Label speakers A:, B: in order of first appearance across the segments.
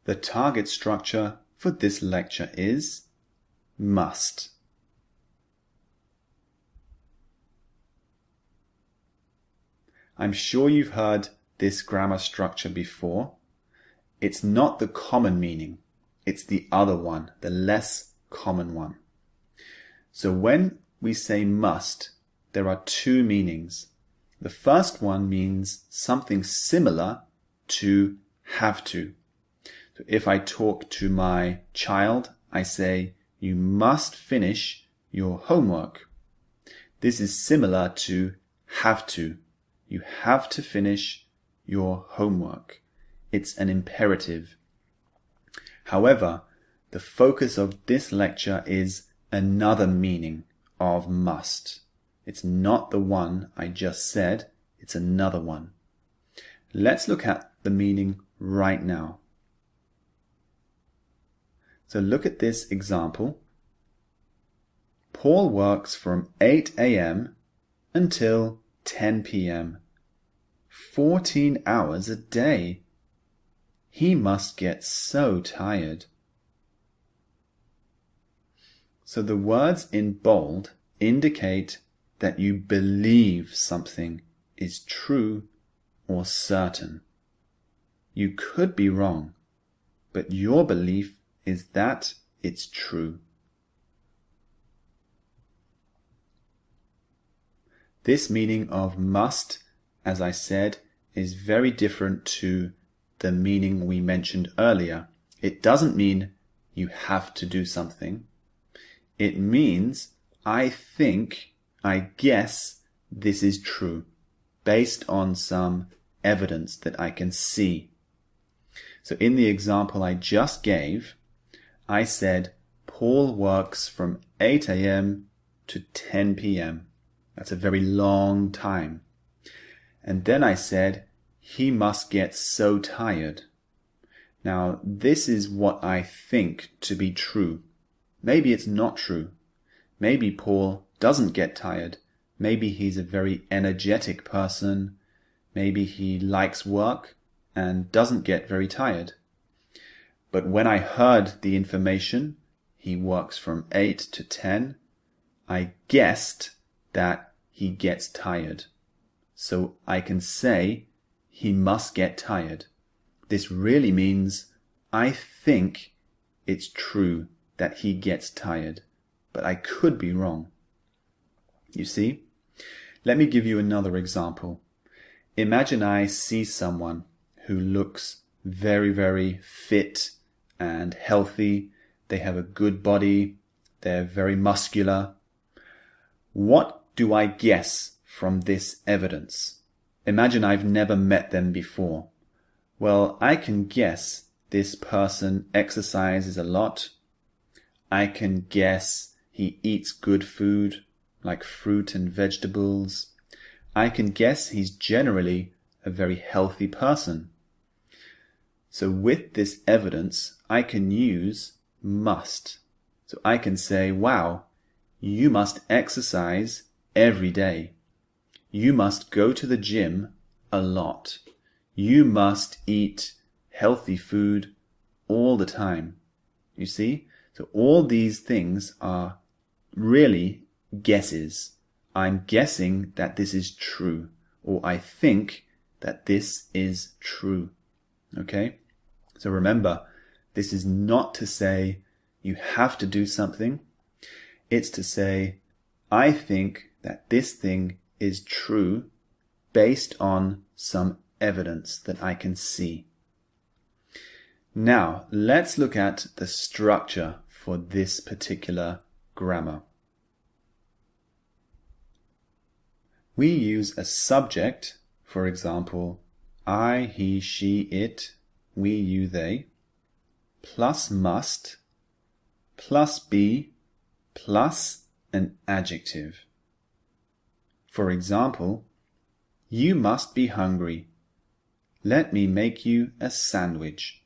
A: The target structure for this lecture is must. I'm sure you've heard this grammar structure before. It's not the common meaning. It's the other one, the less common one. So when we say must, there are two meanings. The first one means something similar to have to. So if I talk to my child, I say, you must finish your homework. This is similar to have to. You have to finish your homework. It's an imperative. However, the focus of this lecture is another meaning of must. It's not the one I just said, it's another one. Let's look at the meaning right now. So look at this example. Paul works from 8 a.m. until 10 p.m. 14 hours a day. He must get so tired. So the words in bold indicate that you believe something is true or certain. You could be wrong, but your belief is that it's true. This meaning of must, as I said, is very different to the meaning we mentioned earlier. It doesn't mean you have to do something. It means I think, I guess this is true, based on some evidence that I can see. So in the example I just gave, I said Paul works from 8 a.m. to 10 p.m. That's a very long time. And then I said he must get so tired. Now this is what I think to be true. Maybe it's not true. Maybe Paul doesn't get tired. Maybe he's a very energetic person. Maybe he likes work and doesn't get very tired. But when I heard the information, he works from 8 to 10, I guessed that he gets tired. So I can say he must get tired. This really means I think it's true that he gets tired, but I could be wrong. You see? Let me give you another example. Imagine I see someone who looks very, very fit and healthy. They have a good body. They're very muscular. What do I guess from this evidence? Imagine I've never met them before. Well, I can guess this person exercises a lot. I can guess he eats good food, like fruit and vegetables. I can guess he's generally a very healthy person. So with this evidence, I can use must. So I can say, wow, you must exercise every day. You must go to the gym a lot. You must eat healthy food all the time. You see? So all these things are really guesses. I'm guessing that this is true, or I think that this is true. Okay? So remember, this is not to say you have to do something. It's to say, I think that this thing is true based on some evidence that I can see. Now, let's look at the structure for this particular grammar. We use a subject, for example, I, he, she, it, we, you, they, plus must, plus be, plus an adjective. For example, you must be hungry. Let me make you a sandwich.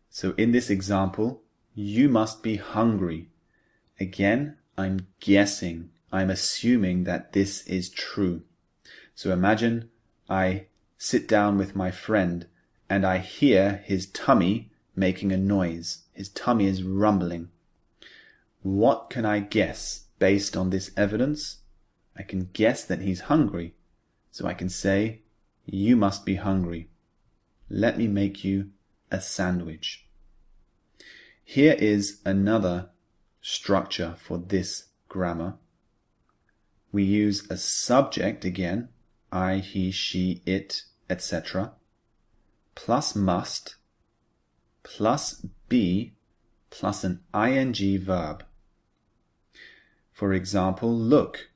A: So in this example, you must be hungry. Again, I'm guessing, I'm assuming that this is true. So imagine I sit down with my friend and I hear his tummy making a noise. His tummy is rumbling. What can I guess based on this evidence? I can guess that he's hungry. So I can say, you must be hungry. Let me make you a sandwich. Here is another structure for this grammar. We use a subject again, I, he, she, it, etc., plus must, plus be, plus an ing verb. For example, look,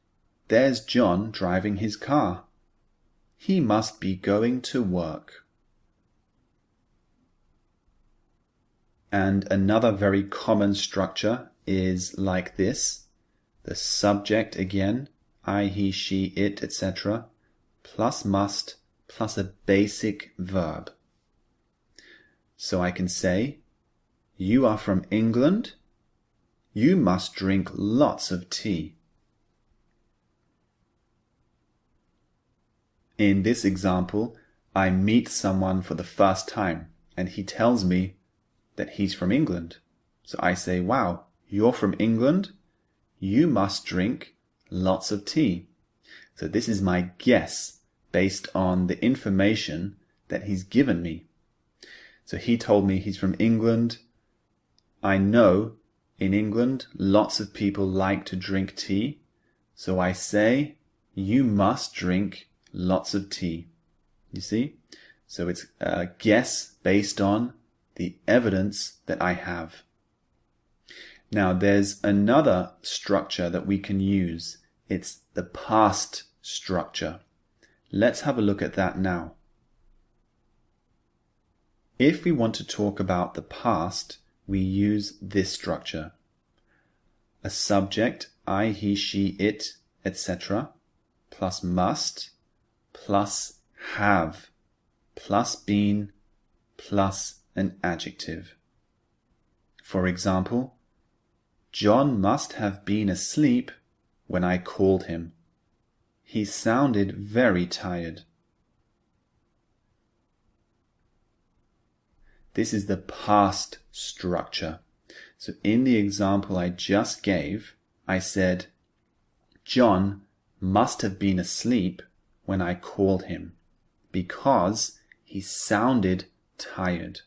A: there's John driving his car. He must be going to work. And another very common structure is like this. The subject again, I, he, she, it, etc., plus must, plus a basic verb. So I can say, you are from England. You must drink lots of tea. In this example, I meet someone for the first time and he tells me that he's from England. So I say, wow, you're from England? You must drink lots of tea. So this is my guess based on the information that he's given me. So he told me he's from England. I know in England lots of people like to drink tea. So I say, you must drink lots of tea. You see? So it's a guess based on the evidence that I have. Now there's another structure that we can use. It's the past structure. Let's have a look at that now. If we want to talk about the past, we use this structure. A subject, I, he, she, it, etc., plus must, plus have, plus been, plus an adjective. For example, John must have been asleep when I called him. He sounded very tired. This is the past structure. So in the example I just gave, I said, John must have been asleep when I called him because he sounded tired.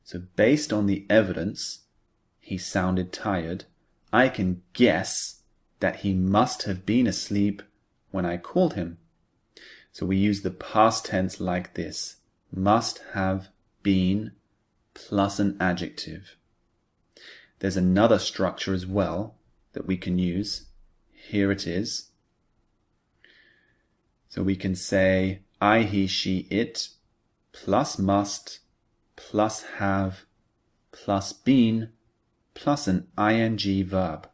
A: So based on the evidence, he sounded tired, I can guess that he must have been asleep when I called him. So we use the past tense like this. Must have been plus an adjective. There's another structure as well that we can use. Here it is. So we can say I, he, she, it, plus must, plus have, plus been, plus an ing verb.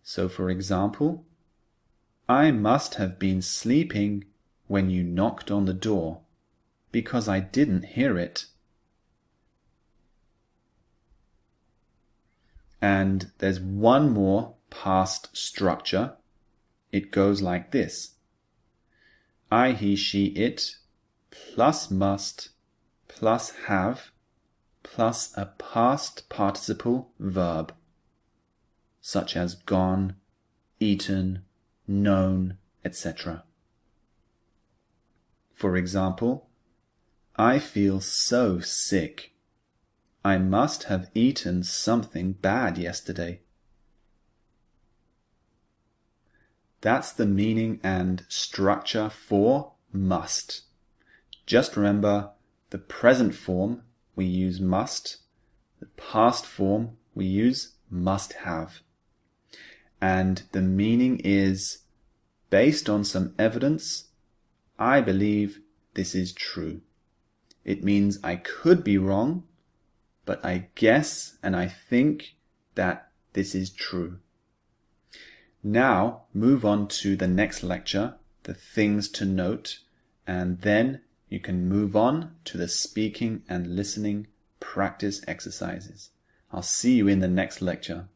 A: So for example, I must have been sleeping when you knocked on the door because I didn't hear it. And there's one more past structure. It goes like this. I, he, she, it, plus must, plus have, plus a past participle verb, such as gone, eaten, known, etc. For example, I feel so sick. I must have eaten something bad yesterday. That's the meaning and structure for must. Just remember, the present form we use must, the past form we use must have. And the meaning is, based on some evidence, I believe this is true. It means I could be wrong, but I guess and I think that this is true. Now move on to the next lecture, the things to note, and then you can move on to the speaking and listening practice exercises. I'll see you in the next lecture.